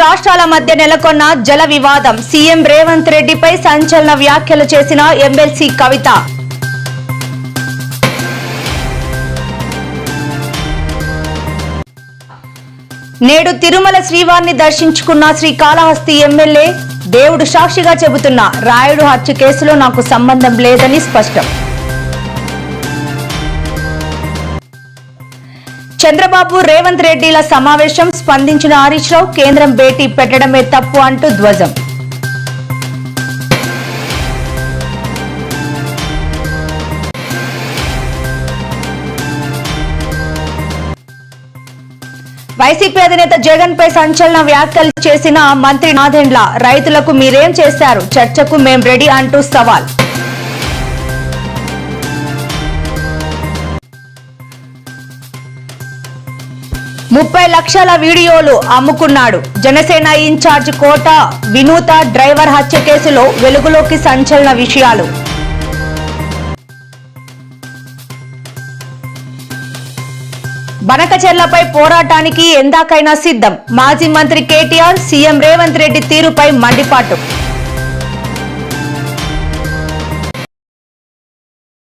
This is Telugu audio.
రాష్ట్రాల మధ్య నెలకొన్న జల వివాదం. సీఎం రేవంత్ రెడ్డిపై సంచలన వ్యాఖ్యలు చేసిన ఎమ్మెల్సీ కవిత. నేడు తిరుమల శ్రీవారిని దర్శించుకున్న శ్రీకాళహస్తి ఎమ్మెల్యే. దేవుడు సాక్షిగా చెబుతున్న రాయుడు హత్య కేసులో నాకు సంబంధం లేదని స్పష్టం. చంద్రబాబు రేవంత్ రెడ్డిల సమావేశం. స్పందించిన హరీష్ రావు కేంద్రం భేటీ పెట్టడమే తప్పు అంటూ ధ్వజం. వైసీపీ అధినేత జగన్ పై సంచలన వ్యాఖ్యలు చేసిన మంత్రి నాదెండ్ల. రైతులకు మీరేం చేశారు, చర్చకు మేం రెడీ అంటూ సవాల్. ముప్పై లక్షల వీడియోలు అమ్ముకున్నాడు. జనసేన ఇన్ఛార్జ్ కోట వినూత డ్రైవర్ హత్య కేసులో వెలుగులోకి సంచలన విషయాలు. బనకచెర్లపై పోరాటానికి ఎందాకైనా సిద్ధం. మాజీ మంత్రి కేటీఆర్ సీఎం రేవంత్ రెడ్డి తీరుపై మండిపాటు.